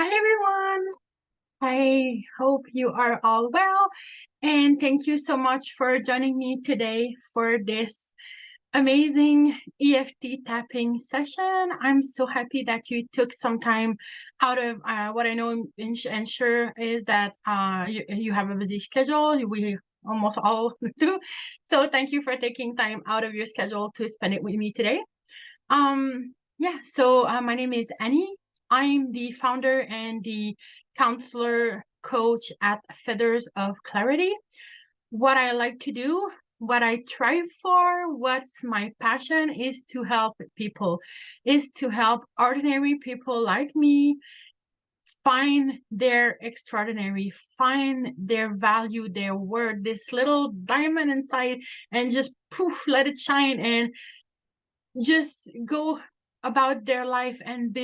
Hi everyone. I hope you are all well, and thank you so much for joining me today for this amazing EFT tapping session. I'm so happy that you took some time out of what I know and sure is that you have a busy schedule. We almost all do. So thank you for taking time out of your schedule to spend it with me today. My name is Annie. I'm the founder and the counselor coach at Feathers of Clarity. What I like to do, what I thrive for, what's my passion is to help people, is to help ordinary people like me find their extraordinary, find their value, their worth, this little diamond inside, and just poof, let it shine and just go about their life and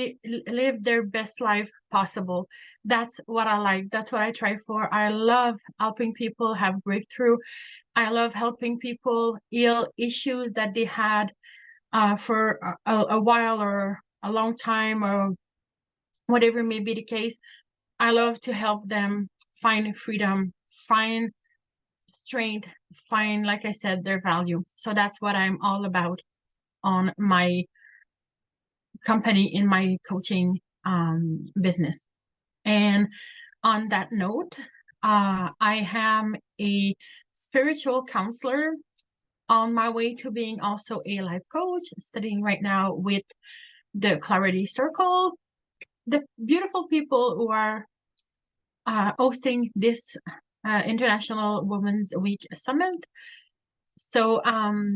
live their best life possible. That's what I like. That's what I try for. I love helping people have breakthrough. I love helping people heal issues that they had for a while or a long time or whatever may be the case. I love to help them find freedom, find strength, find, like I said, their value. So that's what I'm all about on my company, in my coaching business. And on that note, I am a spiritual counselor on my way to being also a life coach, studying right now with the Clarity Circle, the beautiful people who are hosting this International Women's Week Summit. So I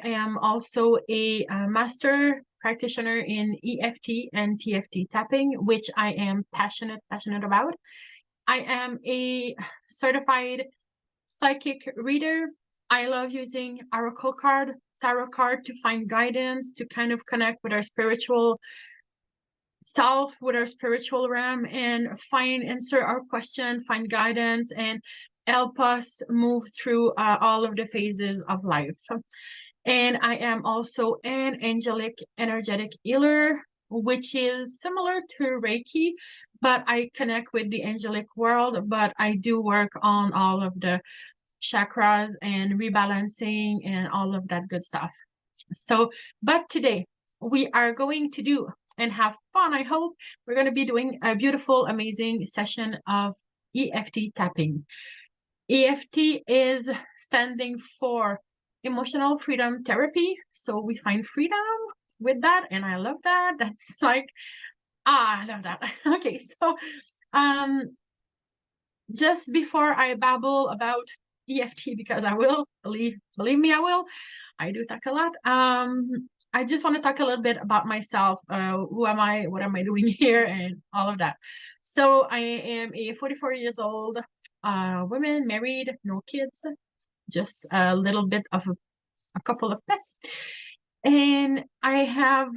am also a master practitioner in EFT and TFT tapping, which I am passionate about. I am a certified psychic reader. I love using tarot card to find guidance, to kind of connect with our spiritual self, with our spiritual realm, and answer our question, find guidance, and help us move through all of the phases of life. And I am also an angelic energetic healer, which is similar to Reiki, but I connect with the angelic world, but I do work on all of the chakras and rebalancing and all of that good stuff. So, but today we are going to do and have fun. I hope we're going to be doing a beautiful, amazing session of EFT tapping. EFT is standing for emotional freedom therapy. So we find freedom with that. And I love that. That's like, I love that. Okay. So, just before I babble about EFT, because I will, believe me, I will. I do talk a lot. I just want to talk a little bit about myself. Who am I? What am I doing here? And all of that. So I am a 44 years old woman, married, no kids, just a little bit of a couple of pets. And I have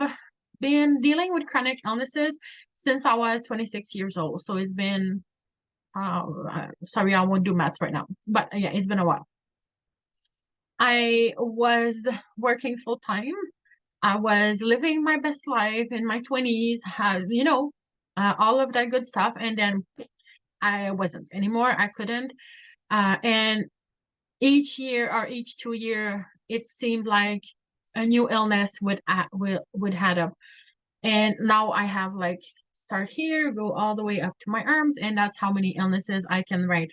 been dealing with chronic illnesses since I was 26 years old. So it's been sorry, I won't do maths right now, but yeah, it's been a while. I was working full time. I was living my best life in my 20s, had, all of that good stuff. And then I wasn't anymore. I couldn't. And each year or each 2 year, it seemed like a new illness would add up. And now I have like start here, go all the way up to my arms, and that's how many illnesses I can write.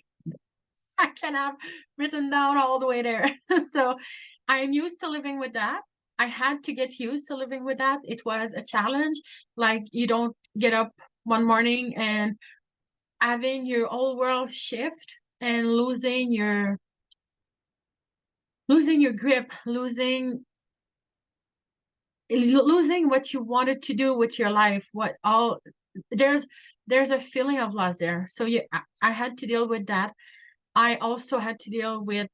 I can have written down all the way there. So I'm used to living with that. I had to get used to living with that. It was a challenge. Like you don't get up one morning and having your whole world shift and losing your grip, losing what you wanted to do with your life, what all there's a feeling of loss there. So I had to deal with that. I also had to deal with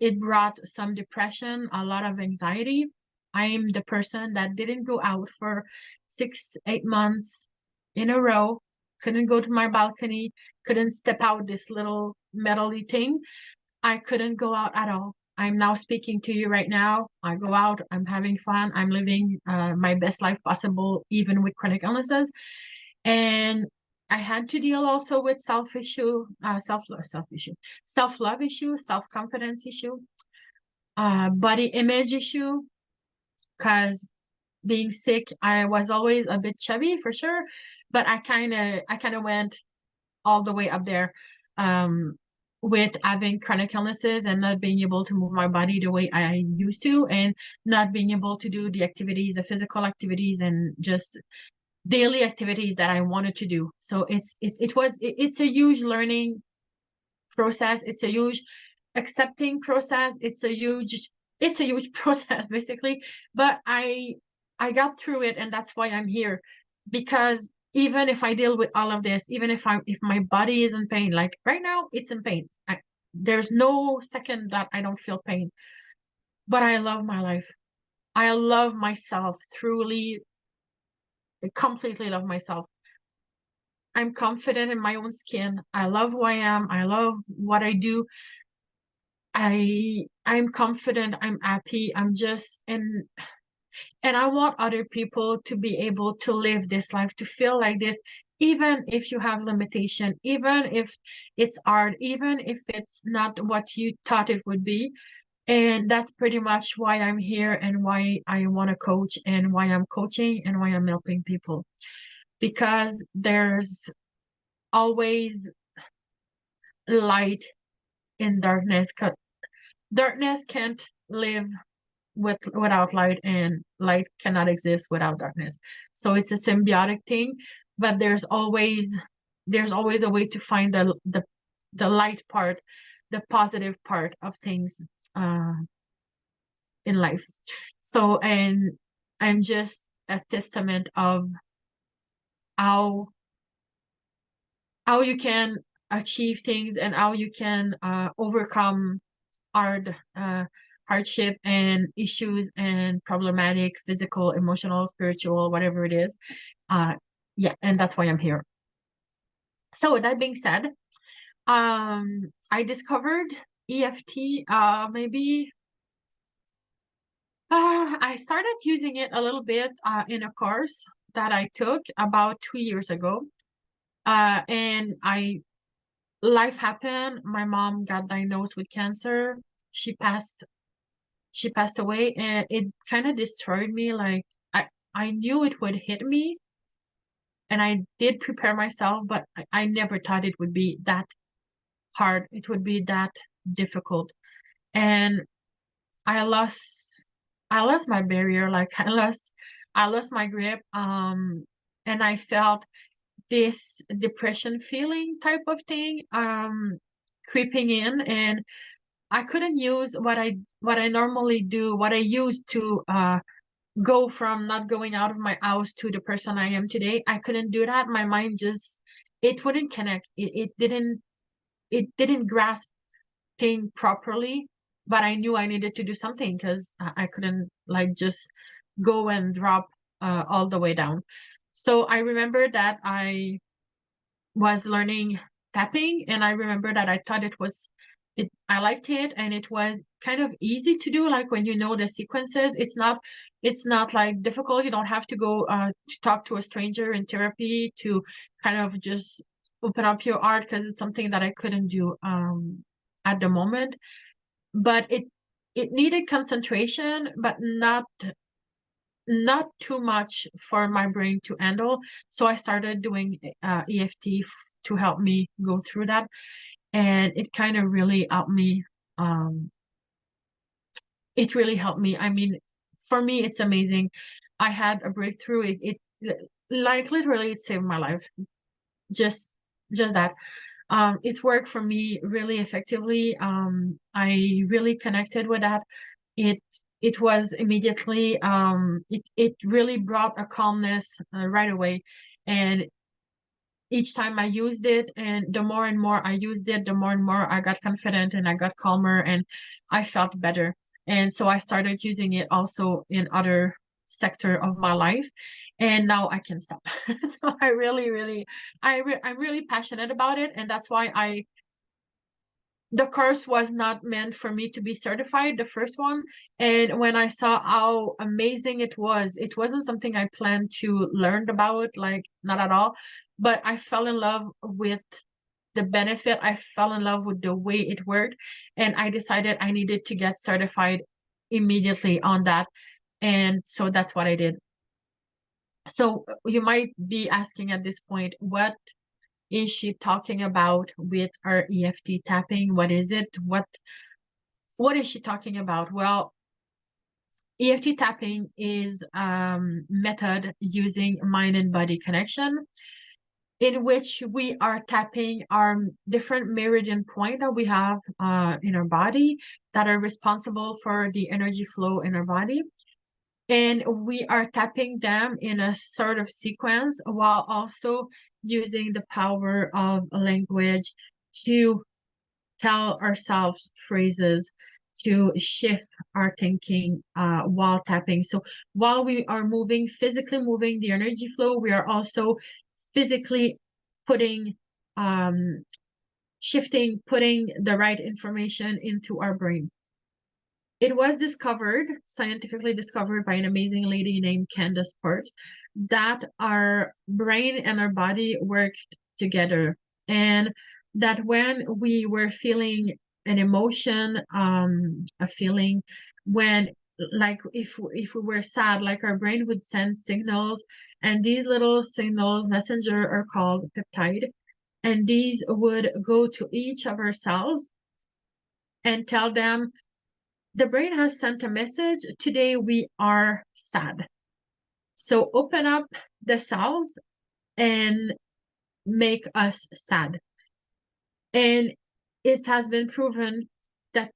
it brought some depression, a lot of anxiety. I'm the person that didn't go out for 6-8 months in a row, couldn't go to my balcony, couldn't step out this little metally thing. I couldn't go out at all. I'm now speaking to you right now. I go out, I'm having fun, I'm living my best life possible, even with chronic illnesses. And I had to deal also with self-love issue, self-confidence issue, body image issue, because being sick, I was always a bit chubby for sure, but I kind of went all the way up there, um, with having chronic illnesses and not being able to move my body the way I used to, and not being able to do the activities, the physical activities, and just daily activities that I wanted to do. So it's a huge learning process. It's a huge accepting process. It's a huge process basically. But I got through it, and that's why I'm here. Because even if I deal with all of this, even if my body is in pain, like right now it's in pain. There's no second that I don't feel pain. But I love my life. I love myself, truly, completely love myself. I'm confident in my own skin. I love who I am. I love what I do. I'm confident. I'm happy. And I want other people to be able to live this life, to feel like this, even if you have limitation, even if it's hard, even if it's not what you thought it would be. And that's pretty much why I'm here, and why I want to coach, and why I'm coaching, and why I'm helping people. Because there's always light in darkness. 'Cause darkness can't live without light, and light cannot exist without darkness. So it's a symbiotic thing, but there's always a way to find the light part, the positive part of things, uh, in life. So, and I'm just a testament of how how you can achieve things, and how you can overcome hard hardship and issues and problematic physical, emotional, spiritual, whatever it is. uh yeah, and that's why I'm here. So with that being said, I discovered EFT, maybe I started using it a little bit in a course that I took about 2 years ago. And I life happened. My mom got diagnosed with cancer. She passed away, and it kind of destroyed me. Like, I knew it would hit me, and I did prepare myself, but I never thought it would be that hard. It would be that difficult. And I lost I lost my barrier. Like, I lost my grip. And I felt this depression feeling type of thing creeping in, and I couldn't use what I normally do, what I used to go from not going out of my house to the person I am today. I couldn't do that. My mind just, it wouldn't connect. It didn't grasp thing properly. But I knew I needed to do something, because I couldn't, like, just go and drop all the way down. So I remember that I was learning tapping, and I remember that I thought I liked it, and it was kind of easy to do. Like, when you know the sequences, it's not like difficult. You don't have to go to talk to a stranger in therapy to kind of just open up your art, because it's something that I couldn't do at the moment. But it needed concentration, but not too much for my brain to handle. So I started doing EFT to help me go through that, and it kind of really helped me. Um, it really helped me. I mean, for me, it's amazing. I had a breakthrough. Like, literally, it saved my life. Just just that. It worked for me really effectively. I really connected with that. It it was immediately, it really brought a calmness right away. And each time I used it, and the more and more I used it, the more and more I got confident, and I got calmer, and I felt better. And so I started using it also in other sector of my life, and now I can stop. So I really, really, I'm really passionate about it, and that's why the course was not meant for me to be certified, the first one. And when I saw how amazing it wasn't something I planned to learn about, like not at all. But I fell in love with the benefit. I fell in love with the way it worked. And I decided I needed to get certified immediately on that. And so that's what I did. So you might be asking at this point, what is she talking about with our EFT tapping? What is it? What is she talking about? Well, EFT tapping is method using mind and body connection, in which we are tapping our different meridian point that we have in our body that are responsible for the energy flow in our body. And we are tapping them in a sort of sequence while also using the power of language to tell ourselves phrases to shift our thinking while tapping. So while we are moving, physically moving the energy flow, we are also physically putting, shifting, putting the right information into our brain. It was discovered, scientifically discovered by an amazing lady named Candace Pert, that our brain and our body worked together. And that when we were feeling an emotion, a feeling, when like if we were sad, like our brain would send signals, and these little signals, messenger, are called peptide, and these would go to each of our cells and tell them, the brain has sent a message. Today we are sad. So open up the cells and make us sad. And it has been proven that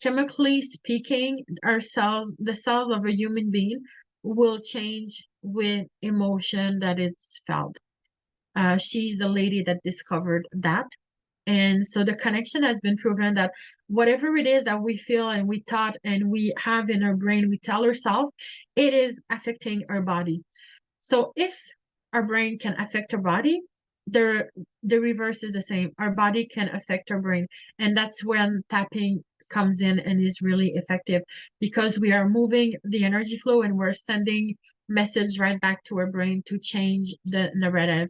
chemically speaking, our cells, the cells of a human being, will change with emotion that it's felt. She's the lady that discovered that. And so the connection has been proven that whatever it is that we feel and we thought and we have in our brain, we tell ourselves, it is affecting our body. So if our brain can affect our body, the reverse is the same. Our body can affect our brain. And that's when tapping comes in and is really effective, because we are moving the energy flow and we're sending message right back to our brain to change the narrative,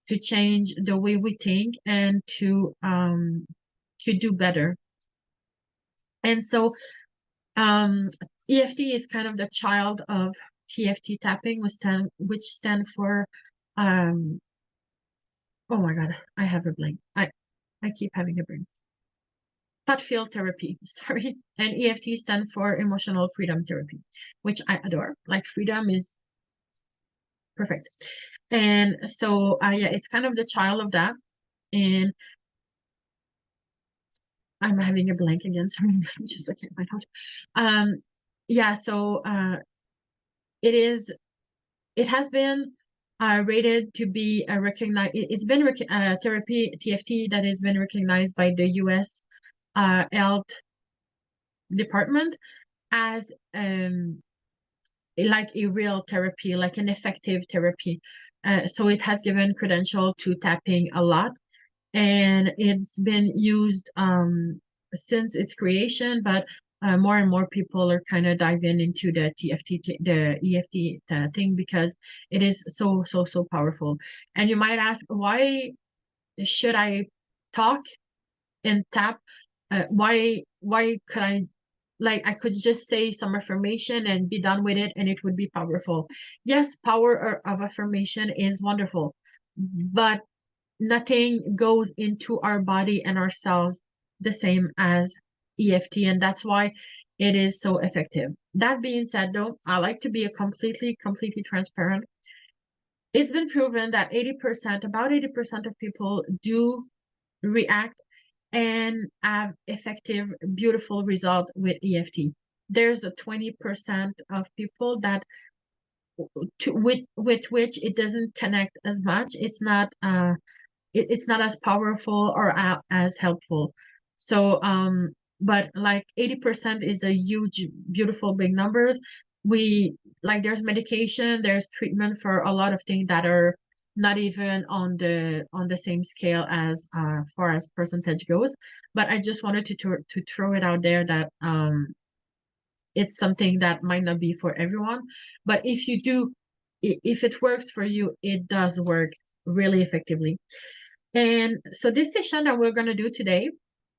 to change the way we think, and to do better. And so EFT is kind of the child of TFT tapping, which stand for oh my god, I have a blank. I keep having a brain. Thought field therapy, sorry. And EFT stand for emotional freedom therapy, which I adore. Like, freedom is perfect. And so yeah, it's kind of the child of that. And I'm having a blank again, sorry. Just I can't find out. Yeah, so it has been rated to be a recognized. It's been therapy TFT that has been recognized by the U.S. Health Department as like a real therapy, like an effective therapy. So it has given credential to tapping a lot, and it's been used since its creation, but more and more people are kind of diving into the the EFT thing, because it is so powerful. And you might ask, why should I talk and tap? Why could I could just say some affirmation and be done with it and it would be powerful. Yes, power of affirmation is wonderful, but nothing goes into our body and our cells the same as EFT, and that's why it is so effective. That being said, though, I like to be a completely transparent. It's been proven that about 80% of people do react and have effective, beautiful result with EFT. There's a 20% of people that with which it doesn't connect as much. It's not it's not as powerful or as helpful. So but like 80% is a huge, beautiful, big numbers. We like, there's medication, there's treatment for a lot of things that are not even on the same scale as far as percentage goes. But I just wanted to throw it out there that it's something that might not be for everyone. But if you do, if it works for you, it does work really effectively. And so this session that we're going to do today,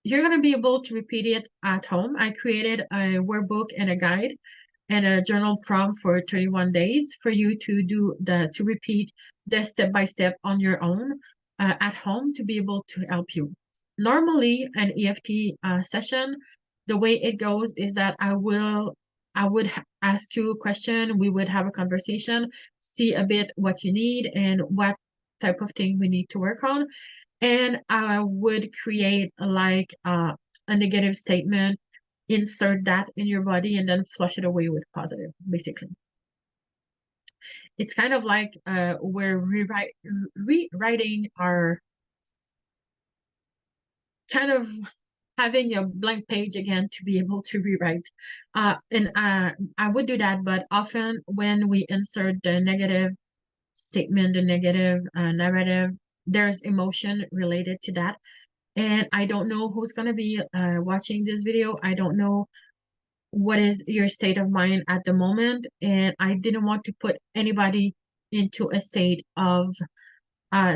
you're going to be able to repeat it at home. I created a workbook and a guide and a journal prompt for 31 days for you to to repeat the step by step on your own at home to be able to help you. Normally, an EFT session, the way it goes is that I would ask you a question. We would have a conversation, see a bit what you need and what type of thing we need to work on. And I would create like a negative statement, insert that in your body, and then flush it away with positive, basically. It's kind of like we're rewriting our kind of having a blank page again to be able to rewrite. And I would do that, but often when we insert the negative statement, the negative narrative, there's emotion related to that. And I don't know who's going to be watching this video. I don't know what is your state of mind at the moment. And I didn't want to put anybody into a state of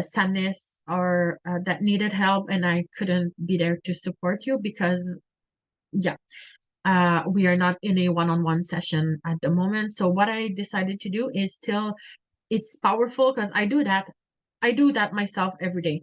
sadness or that needed help. And I couldn't be there to support you because, yeah, we are not in a one-on-one session at the moment. So what I decided to do is still, it's powerful because I do that myself every day.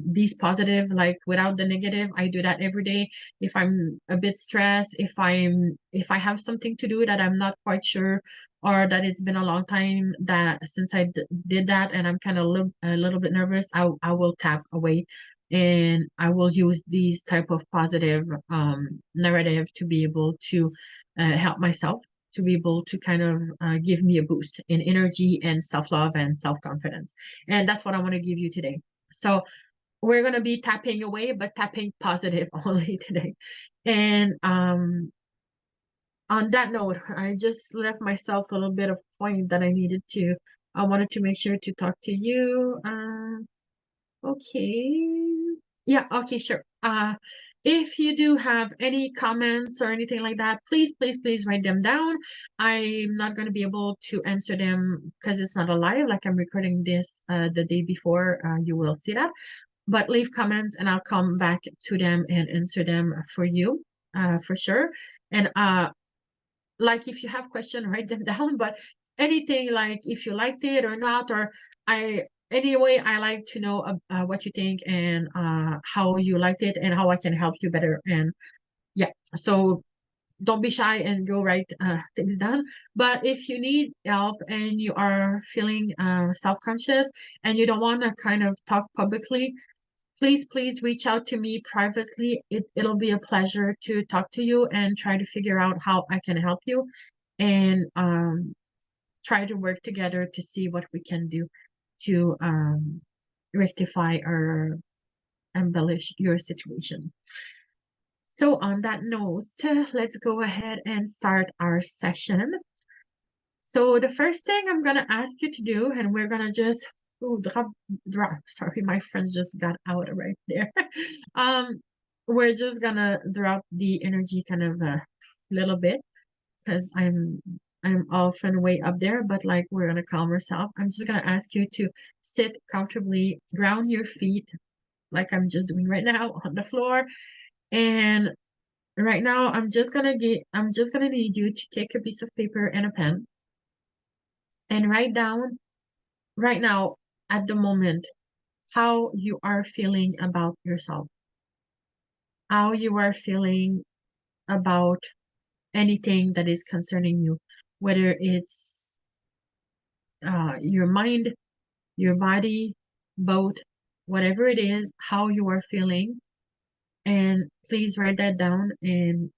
These positive, like without the negative, I do that every day. If I'm a bit stressed, if I have something to do that I'm not quite sure, or that it's been a long time that since I did that, and I'm kind of a little bit nervous, I will tap away, and I will use these type of positive narrative to be able to help myself to be able to kind of give me a boost in energy and self-love and self-confidence. And that's what I want to give you today. So we're going to be tapping away, but tapping positive only today. And on that note, I just left myself a little bit of point that I wanted to make sure to talk to you. Okay. Yeah, okay, sure. If you do have any comments or anything like that, please write them down. I'm not going to be able to answer them because it's not a live, like I'm recording this the day before, you will see that. But leave comments and I'll come back to them and answer them for you, for sure. And like if you have questions, write them down, but anything like if you liked it or not, or anyway, I like to know what you think and how you liked it and how I can help you better. And yeah, so don't be shy and go write things down. But if you need help and you are feeling self-conscious and you don't want to kind of talk publicly, please reach out to me privately. It'll be a pleasure to talk to you and try to figure out how I can help you, and try to work together to see what we can do to rectify or embellish your situation. So on that note, let's go ahead and start our session. So the first thing I'm going to ask you to do, and we're going to just, oh, sorry, my friends just got out right there. We're just going to drop the energy kind of a little bit because I'm often way up there, but like we're going to calm ourselves. I'm just going to ask you to sit comfortably, ground your feet like I'm just doing right now on the floor. And right now I'm just going to need you to take a piece of paper and a pen and write down right now at the moment how you are feeling about yourself, how you are feeling about anything that is concerning you, whether it's your mind, your body, both, whatever it is, how you are feeling. And please write that down. And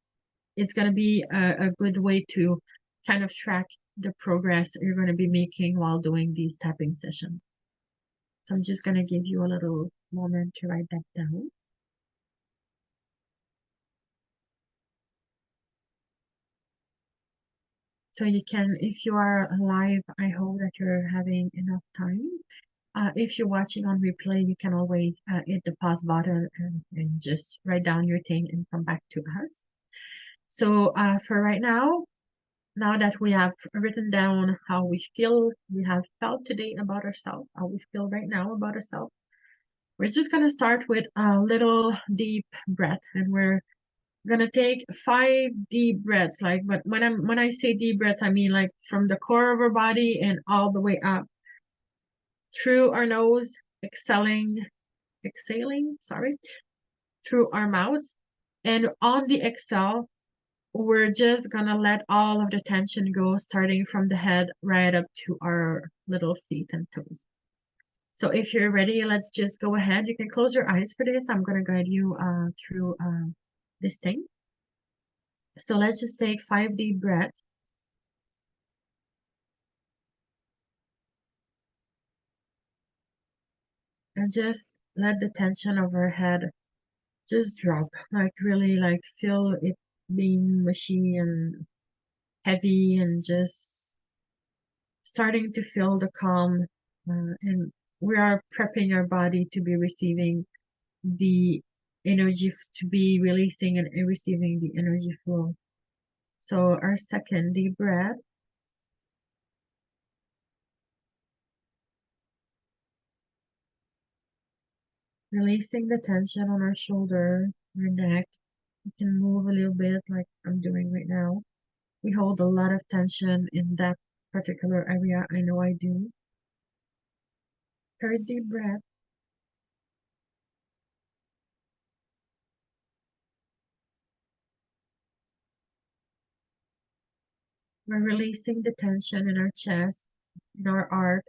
it's going to be a good way to kind of track the progress you're going to be making while doing these tapping sessions. So I'm just going to give you a little moment to write that down. So you can, if you are live, I hope that you're having enough time. If you're watching on replay, you can always hit the pause button and just write down your thing and come back to us. So for right now that we have written down how we have felt today about ourselves, how we feel right now about ourselves, we're just gonna start with a little deep breath, and we're gonna take 5 deep breaths. Like, but when I say deep breaths, I mean like from the core of our body and all the way up through our nose, exhaling, sorry, through our mouths. And on the exhale, we're just gonna let all of the tension go, starting from the head right up to our little feet and toes. So if you're ready, let's just go ahead. You can close your eyes for this. I'm gonna guide you through this thing. So let's just take 5 deep breaths and just let the tension of our head just drop. Like really like feel it being mushy and heavy and just starting to feel the calm. And we are prepping our body to be receiving the energy, to be releasing and receiving the energy flow. So our second deep breath, releasing the tension on our shoulder, our neck. You can move a little bit like I'm doing right now. We hold a lot of tension in that particular area. I know I do. Third deep breath, we're releasing the tension in our chest, in our heart.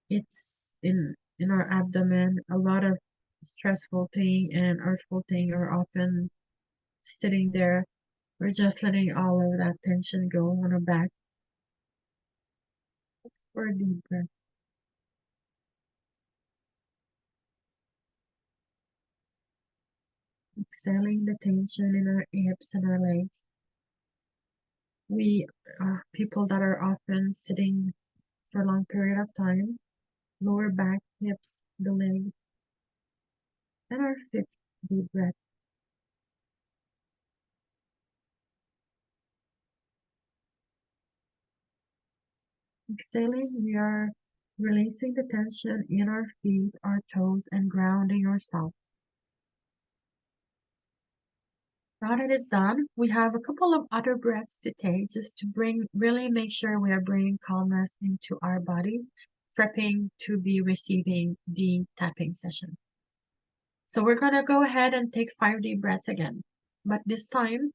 It's in our abdomen. A lot of stressful thing and hurtful thing are often sitting there. We're just letting all of that tension go on our back for a deep breath. Exhaling the tension in our hips and our legs. We people that are often sitting for a long period of time, lower back, hips, the leg, and our fifth deep breath. Exhaling, we are releasing the tension in our feet, our toes, and grounding ourselves. Now that it's done, we have a couple of other breaths to take just to really make sure we are bringing calmness into our bodies, prepping to be receiving the tapping session. So we're gonna go ahead and take 5 deep breaths again. But this time,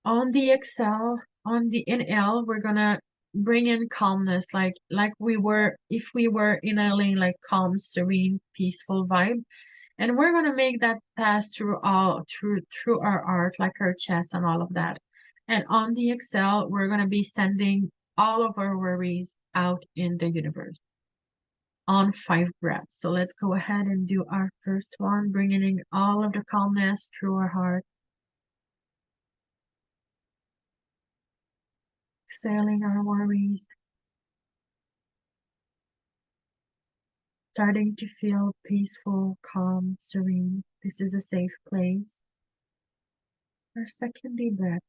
on the exhale, on the inhale, we're gonna bring in calmness, like we were if we were inhaling like calm, serene, peaceful vibe. And we're gonna make that pass through our heart, like our chest and all of that. And on the exhale, we're gonna be sending all of our worries out in the universe on 5 breaths. So let's go ahead and do our first one, bringing in all of the calmness through our heart, exhaling our worries, starting to feel peaceful, calm, serene. This is a safe place. Our second deep breath,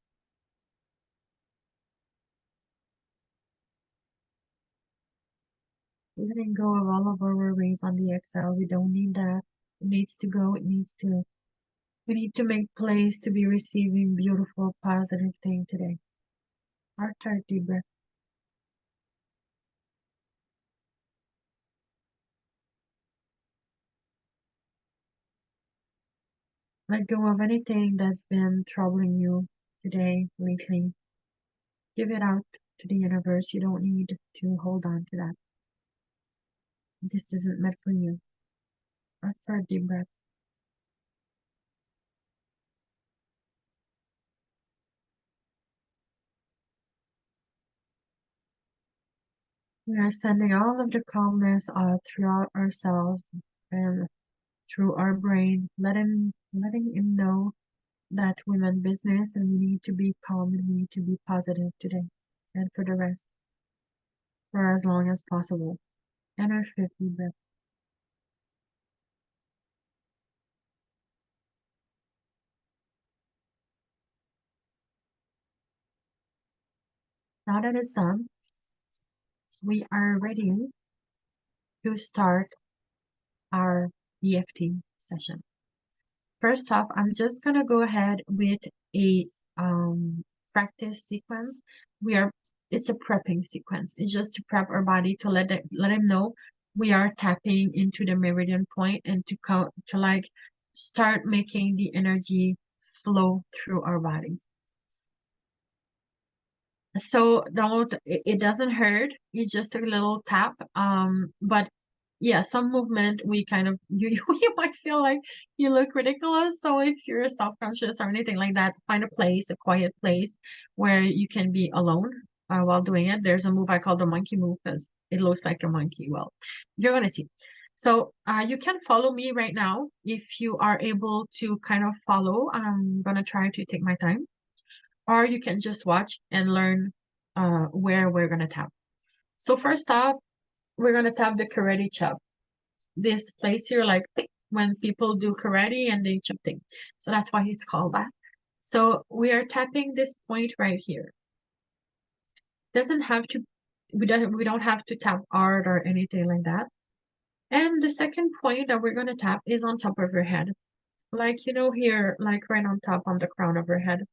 letting go of all of our worries on the exhale. We don't need that. It needs to go. We need to make place to be receiving beautiful, positive thing today. Our third deep breath, let go of anything that's been troubling you today, lately. Give it out to the universe. You don't need to hold on to that. This isn't meant for you. Our third deep breath, we are sending all of the calmness throughout ourselves and through our brain, letting him know that we meant business and we need to be calm and we need to be positive today and for the rest, for as long as possible. And our fifth deep breath. Now that it's done, we are ready to start our EFT session. First off, I'm just gonna go ahead with a practice sequence. It's a prepping sequence. It's just to prep our body to let him know we are tapping into the meridian point and to like start making the energy flow through our bodies. So it doesn't hurt. It's just a little tap. But yeah, some movement we kind of you might feel like you look ridiculous. So if you're self-conscious or anything like that, find a quiet place where you can be alone while doing it. There's a move I call the monkey move because it looks like a monkey. Well, you're gonna see. So you can follow me right now if you are able to kind of follow. I'm gonna try to take my time, or you can just watch and learn where we're gonna tap. So first up, we're gonna tap the karate chop. This place here, like when people do karate and they chop thing. So that's why it's called that. So we are tapping this point right here. Doesn't have to we don't have to tap hard or anything like that. And the second point that we're gonna tap is on top of your head. Like here, like right on top on the crown of your head.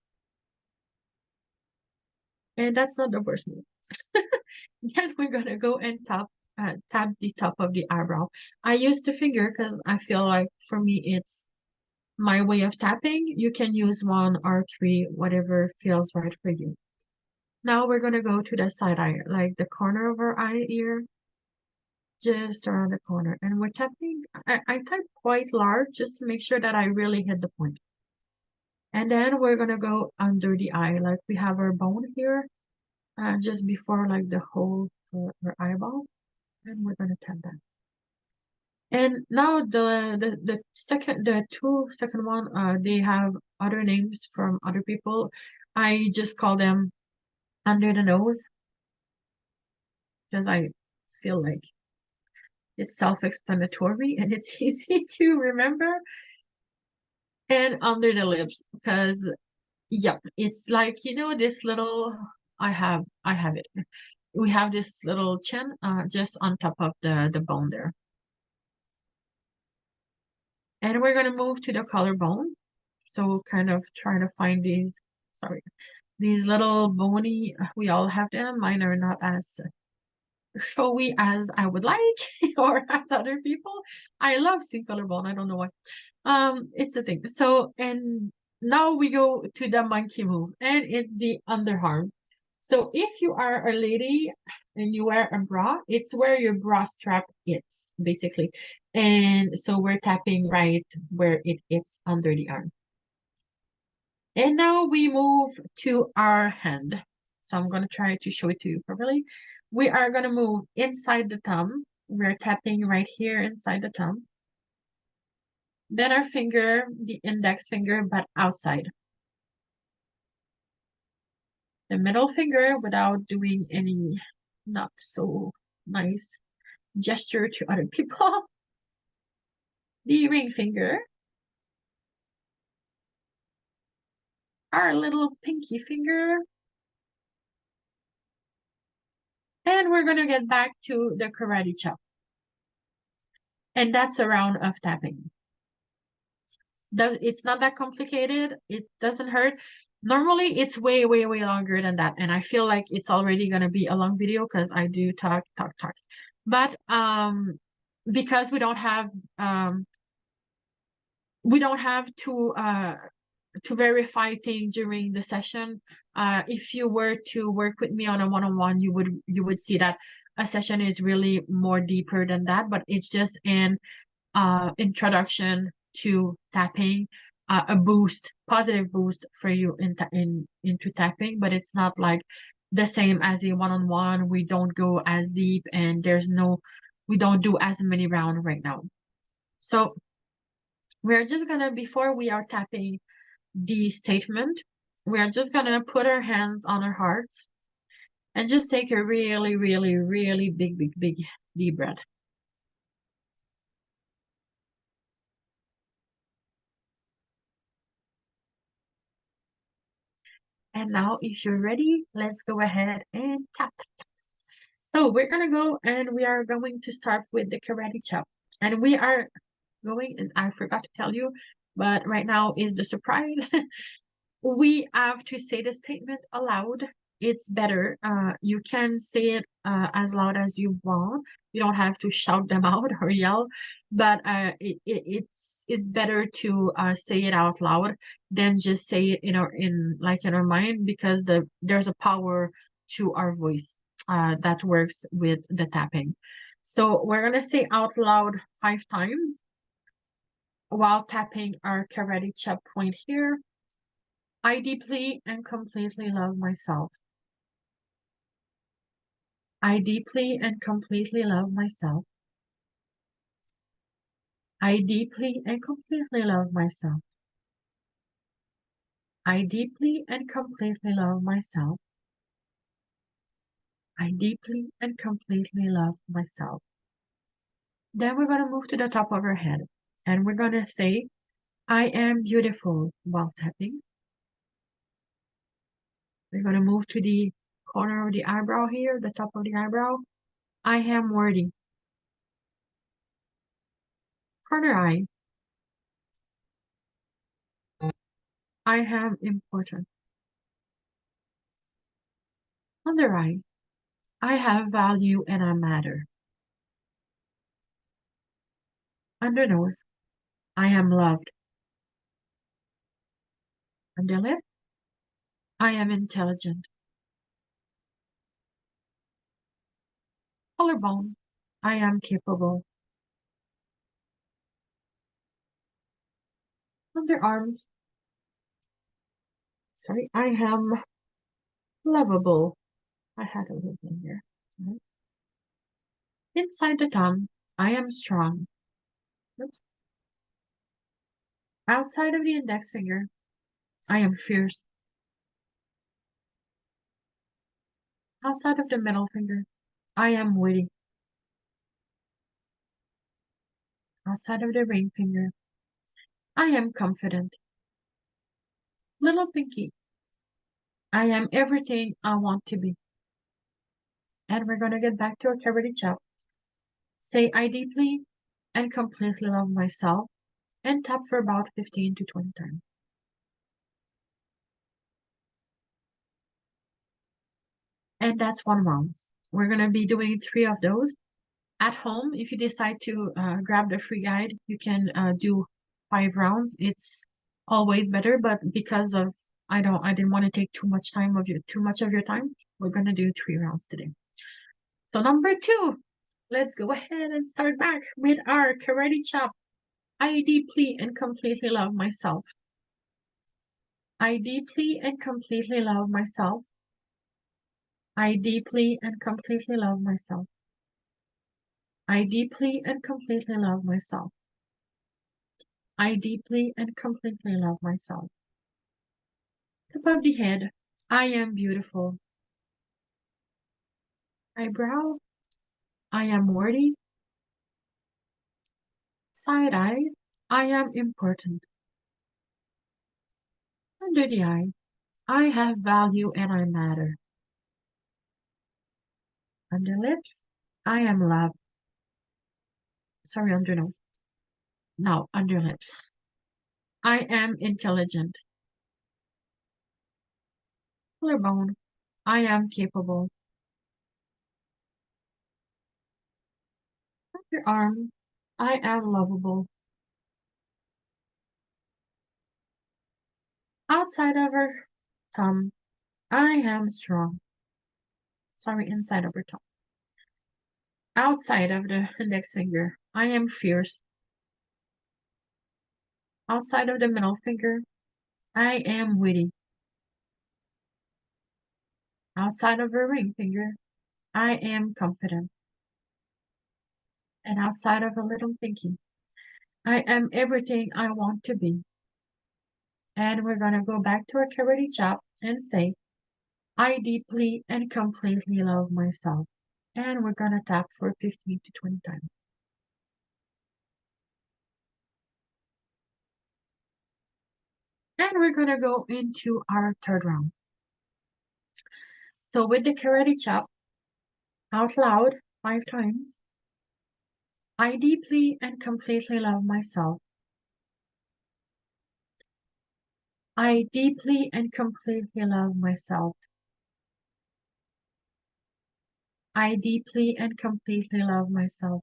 And that's not the worst move. Then we're gonna go and tap the top of the eyebrow. I use the finger because I feel like for me it's my way of tapping. You can use one or three, whatever feels right for you. Now we're gonna go to the side eye, like the corner of our eye ear, just around the corner. And we're tapping. I type quite large just to make sure that I really hit the point. And then we're gonna go under the eye, like we have our bone here, just before like the hole for our eyeball. And we're gonna tap that. And now the two second one, they have other names from other people. I just call them under the nose because I feel like it's self-explanatory and it's easy to remember. And under the lips because yep, it's like this little. I have it. We have this little chin just on top of the bone there. And we're gonna move to the collarbone. So kind of trying to find these little bony, we all have them. Mine are not as showy as I would like or as other people. I love seeing collarbone. I don't know why. It's a thing. So, and now we go to the monkey move, and it's the underarm. So if you are a lady and you wear a bra, it's where your bra strap is, basically. And so we're tapping right where it is under the arm. And now we move to our hand. So I'm going to try to show it to you properly. We are going to move inside the thumb. We're tapping right here inside the thumb. Then our finger, the index finger, but outside. The middle finger without doing any not so nice gesture to other people. The ring finger. Our little pinky finger. And we're going to get back to the karate chop. And that's a round of tapping. It's not that complicated. It doesn't hurt. Normally, it's way, way, way longer than that. And I feel like it's already going to be a long video because I do talk. But because we don't have to verify things during the session. If you were to work with me on a one-on-one, you would see that a session is really more deeper than that, but it's just an introduction to tapping, a positive boost for you into tapping, but it's not like the same as a one-on-one. We don't go as deep, and we don't do as many rounds right now. So we're just gonna, before we are tapping the statement, we are just gonna put our hands on our hearts and just take a really, really, really big, big, big deep breath. And now, if you're ready, let's go ahead and tap. So we're gonna go and we are going to start with the karate chop. And we are going, and I forgot to tell you, but right now is the surprise. We have to say the statement aloud. It's better. You can say it as loud as you want. You don't have to shout them out or yell, but it's better to say it out loud than just say it in our mind, because there's a power to our voice that works with the tapping. So we're gonna say out loud 5 times while tapping our karate chop point here. I deeply and completely love myself. I deeply and completely love myself. I deeply and completely love myself. I deeply and completely love myself. I deeply and completely love myself. Then we're going to move to the top of our head and we're going to say, I am beautiful while tapping. We're going to move to the corner of the eyebrow here, the top of the eyebrow. I am worthy. Corner eye. I am important. Under eye. I have value and I matter. Under nose. I am loved. Under lip. I am intelligent. Collarbone. I am capable. Underarms. Sorry, I am lovable. I had a little thing here. Sorry. Inside the thumb. I am strong. Oops. Outside of the index finger. I am fierce. Outside of the middle finger. I am witty. Outside of the ring finger. I am confident. Little pinky. I am everything I want to be. And we're going to get back to our karate chop. Say I deeply and completely love myself and tap for about 15 to 20 times. And that's 1 round. We're going to be doing 3 of those. At home, if you decide to grab the free guide, you can do 5 rounds. It's always better, but because of I didn't want to take too much of your time, we're going to do 3 rounds today. So number 2, let's go ahead and start back with our karate chop. I deeply and completely love myself. I deeply and completely love myself. I deeply and completely love myself. I deeply and completely love myself. I deeply and completely love myself. Top of the head, I am beautiful. Eyebrow, I am worthy. Side eye, I am important. Under the eye, I have value and I matter. Under lips, I am loved. Sorry, under nose. No, under lips. I am intelligent. Collarbone, I am capable. Under arm, I am lovable. Outside of her thumb, I am strong. Sorry, inside of her thumb. Outside of the index finger, I am fierce. Outside of the middle finger, I am witty. Outside of her ring finger, I am confident. And outside of her little pinky, I am everything I want to be. And we're going to go back to our karate chop and say, I deeply and completely love myself. and we're gonna tap for 15 to 20 times. And we're gonna go into our third round. So with the karate chop, out loud 5 times. I deeply and completely love myself. I deeply and completely love myself. I deeply and completely love myself.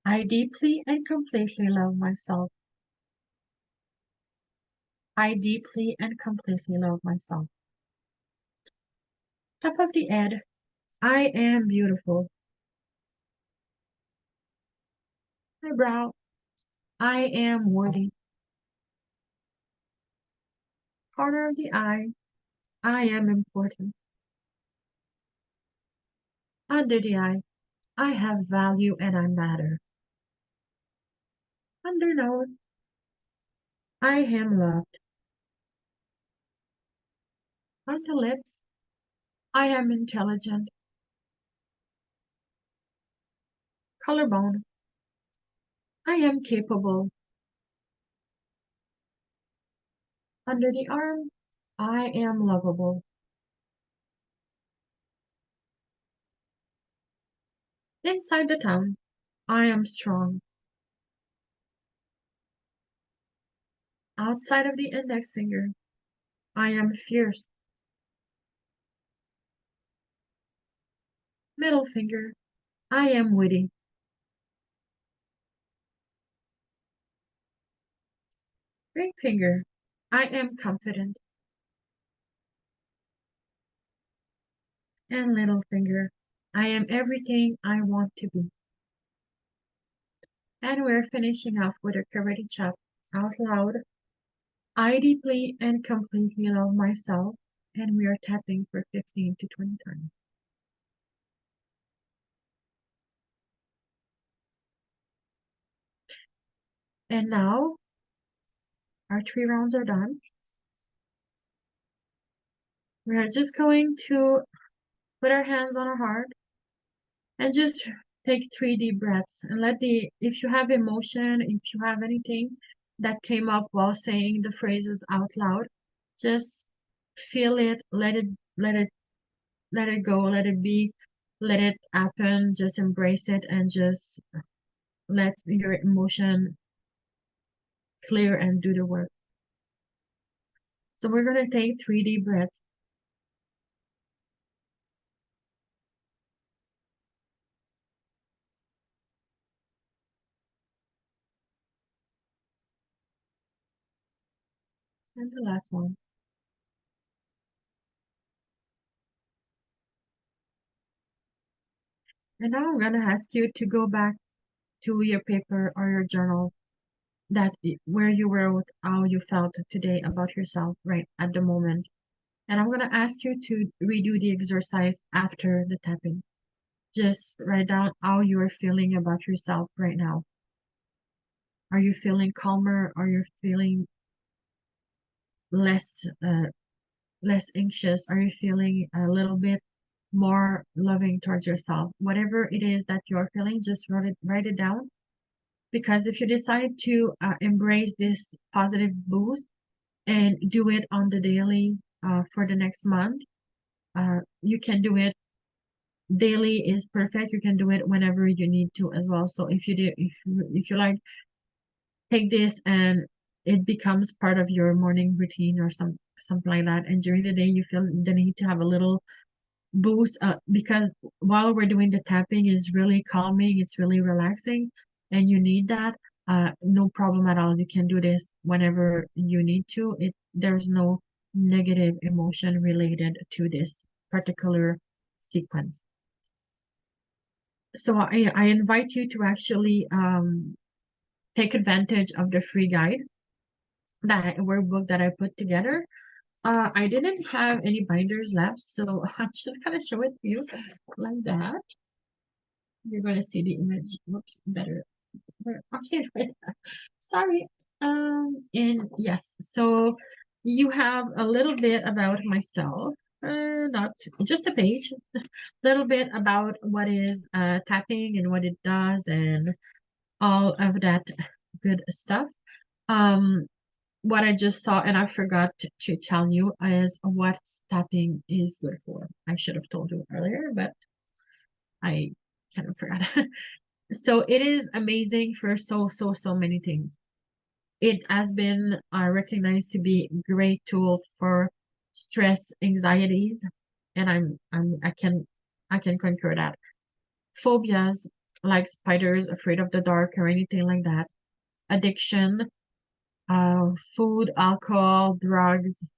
I deeply and completely love myself. I deeply and completely love myself. Top of the head, I am beautiful. Eyebrow, I am worthy. Corner of the eye, I am important. Under the eye, I have value and I matter. Under nose, I am loved. On the lips, I am intelligent. Collarbone, I am capable. Under the arm, I am lovable. Inside the tongue, I am strong. Outside of the index finger, I am fierce. Middle finger, I am witty. Ring finger, I am confident. And little finger, I am everything I want to be. And we're finishing off with a karate chop out loud. I deeply and completely love myself. And we are tapping for 15 to 20 times. And now our 3 rounds are done. We are just going to put our hands on our heart and just take 3 deep breaths and if you have emotion, if you have anything that came up while saying the phrases out loud, just feel it, let it go, let it be, let it happen, just embrace it and just let your emotion clear and do the work. So we're going to take 3 deep breaths. And the last one. And now I'm going to ask you to go back to your paper or your journal where you wrote how you felt today about yourself right at the moment. And I'm going to ask you to redo the exercise after the tapping. Just write down how you are feeling about yourself right now. Are you feeling calmer? Are you feeling less less anxious? Are you feeling a little bit more loving towards yourself? Whatever it is that you're feeling, just write it down. Because if you decide to embrace this positive boost and do it on the daily for the next month, you can do it daily is perfect. You can do it whenever you need to as well. So if you like, take this and it becomes part of your morning routine or something like that. And during the day, you feel the need to have a little boost because while we're doing the tapping is really calming, it's really relaxing, and you need that. No problem at all. You can do this whenever you need to. There's no negative emotion related to this particular sequence. So I invite you to actually take advantage of the free guide, that workbook that I put together. I didn't have any binders left, so I'm just gonna show it to you like that. You're gonna see the image. Whoops, better. Okay, right. Sorry. And yes, so you have a little bit about myself. not just a page, little bit about what is tapping and what it does and all of that good stuff. Um, what I just saw and I forgot to tell you is what tapping is good for. I should have told you earlier, but I kind of forgot. So it is amazing for so many things. It has been recognized to be a great tool for stress, anxieties, and I can concur that. Phobias like spiders, afraid of the dark, or anything like that. Addiction, food, alcohol, drugs,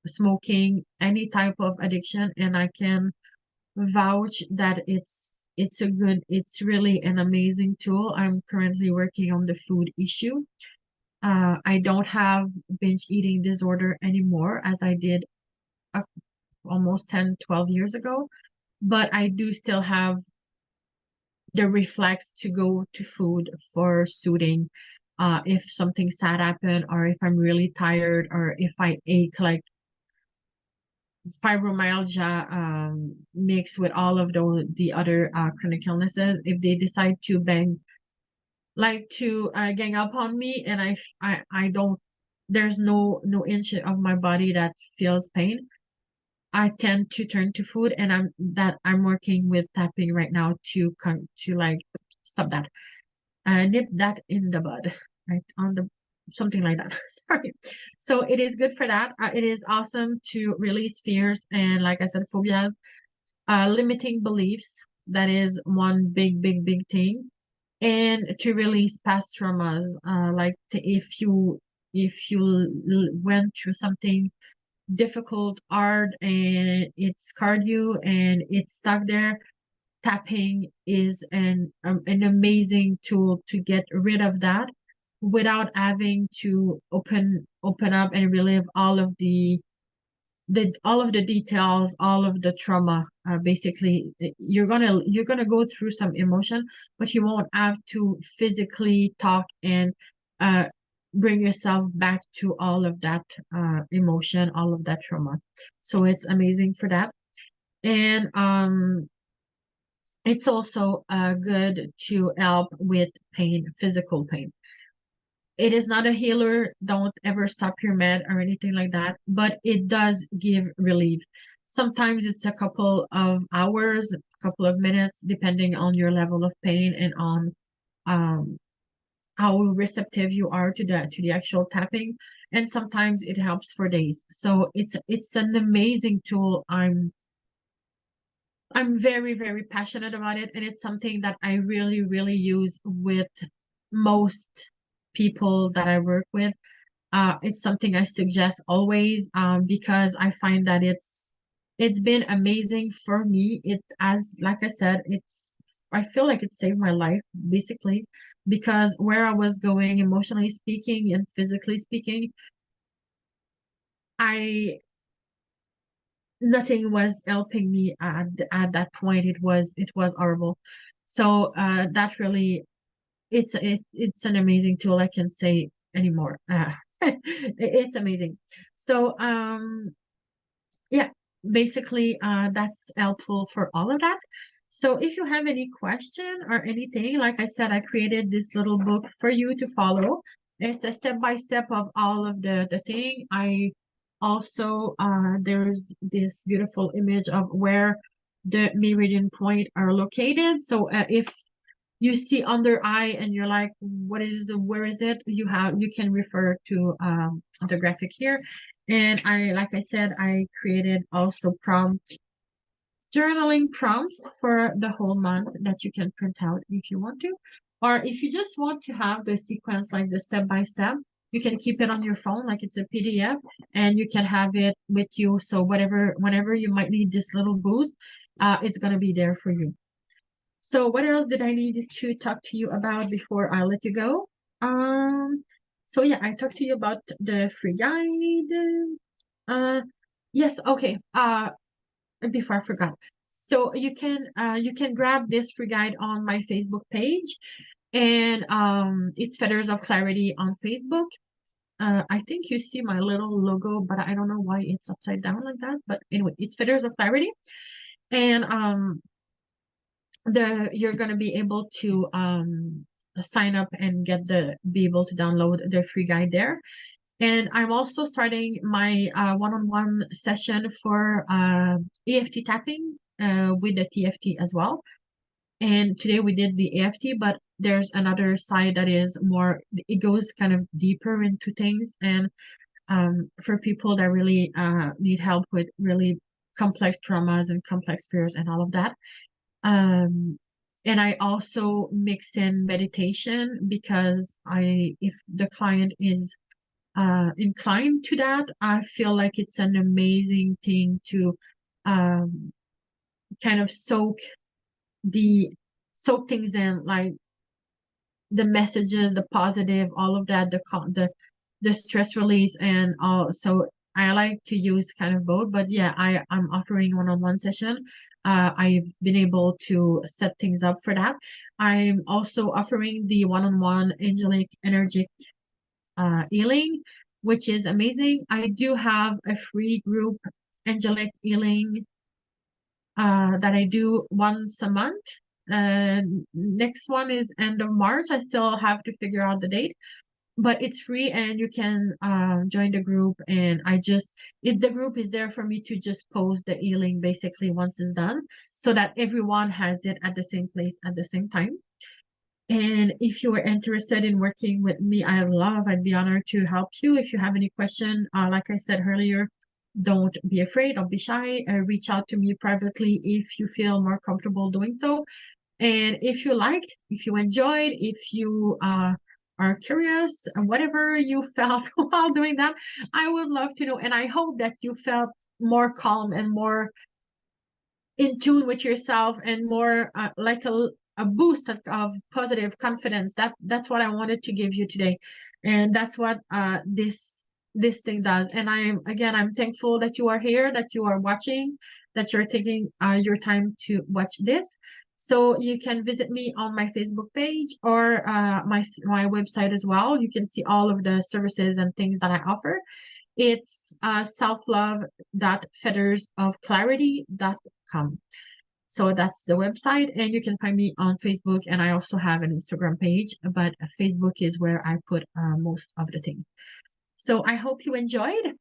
smoking, any type of addiction, and I can vouch that it's really an amazing tool. I'm currently working on the food issue. I don't have binge eating disorder anymore as I did uh, almost 10, 12 years ago, but I do still have the reflex to go to food for soothing. If something sad happened, or if I'm really tired, or if I ache like fibromyalgia mixed with all of the other chronic illnesses, if they decide to gang up on me, and I don't, there's no inch of my body that feels pain, I tend to turn to food, and I'm working with tapping right now to come to like stop that, nip that in the bud, right on the something like that. Sorry. So it is good for that. It is awesome to release fears and, like I said, phobias, limiting beliefs. That is one big thing, and to release past traumas. If you went through something difficult, hard, and it scarred you and it's stuck there, tapping is an amazing tool to get rid of that without having to open up and relive all of the details, all of the trauma. Basically, you're gonna go through some emotion, but you won't have to physically talk and uh, bring yourself back to all of that emotion, all of that trauma. So it's amazing for that, and it's also good to help with pain, physical pain. It is not a healer. Don't ever stop your med or anything like that, but it does give relief. Sometimes it's a couple of hours, a couple of minutes, depending on your level of pain and on um, how receptive you are to the actual tapping. And sometimes it helps for days. So it's an amazing tool. I'm very passionate about it, and it's something that I really use with most people that I work with. It's something I suggest always, because I find that it's been amazing for me. It, as like I said, I feel like it saved my life basically, because where I was going emotionally speaking and physically speaking, I nothing was helping me at that point. It was horrible. So that really, it's an amazing tool. I can say anymore. It's amazing. So yeah, basically that's helpful for all of that. So if you have any question or anything, like I said, I created this little book for you to follow. It's a step by step of all of the thing. I also there's this beautiful image of where the meridian point are located. So if you see under eye and you're like, where is it, you can refer to the graphic here. And like I said, I created also journaling prompts for the whole month that you can print out if you want to, or if you just want to have the sequence, like the step by step, you can keep it on your phone like it's a PDF, and you can have it with you. So whenever you might need this little boost, it's going to be there for you. So what else did I need to talk to you about before I let you go? Um, so yeah, I talked to you about the free guide. Uh, yes, okay. Before I forgot. So you can grab this free guide on my Facebook page, and it's Feathers of Clarity on Facebook. I think you see my little logo, but I don't know why it's upside down like that. But anyway, it's Feathers of Clarity. And you're gonna be able to sign up and be able to download the free guide there. And I'm also starting my one-on-one session for EFT tapping with the TFT as well. And today we did the EFT, but there's another side that is more, it goes kind of deeper into things. And for people that really need help with really complex traumas and complex fears and all of that. And I also mix in meditation because if the client is inclined to that, I feel like it's an amazing thing to kind of soak things in, like the messages, the positive, all of that, the stress release and all. So I like to use kind of both, but yeah, I'm offering one-on-one session. I've been able to set things up for that. I'm also offering the one-on-one angelic energy healing, which is amazing. I do have a free group angelic healing that I do once a month. Next one is end of March. I still have to figure out the date, but it's free and you can join the group. And the group is there for me to just post the healing basically once it's done, so that everyone has it at the same place at the same time. And if you are interested in working with me, I'd be honored to help you. If you have any question, like I said earlier, don't be afraid, don't be shy. Reach out to me privately if you feel more comfortable doing so. And if you enjoyed, if you are curious, whatever you felt while doing that, I would love to know. And I hope that you felt more calm and more in tune with yourself and more like a boost of positive confidence. That's what I wanted to give you today. And that's what this thing does. And I'm thankful that you are here, that you are watching, that you're taking your time to watch this. So you can visit me on my Facebook page or my website as well. You can see all of the services and things that I offer. It's selflove.feathersofclarity.com. So that's the website, and you can find me on Facebook, and I also have an Instagram page, but Facebook is where I put most of the things. So I hope you enjoyed.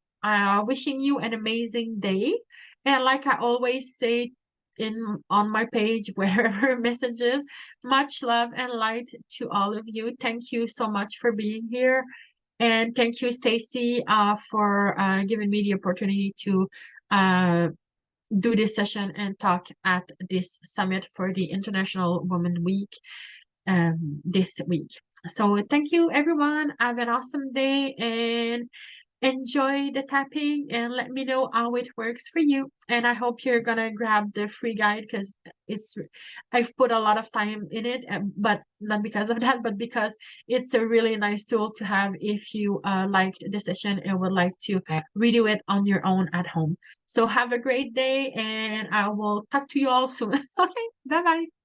Wishing you an amazing day. And like I always say on my page, wherever messages, much love and light to all of you. Thank you so much for being here. And thank you, Stacy, for giving me the opportunity to do this session and talk at this summit for the International Women Week this week. So thank you, everyone. Have an awesome day and enjoy the tapping, and let me know how it works for you. And I hope you're gonna grab the free guide, because I've put a lot of time in it, but not because of that, but because it's a really nice tool to have if you liked the session and would like to redo it on your own at home. So have a great day, and I will talk to you all soon. Okay, bye bye.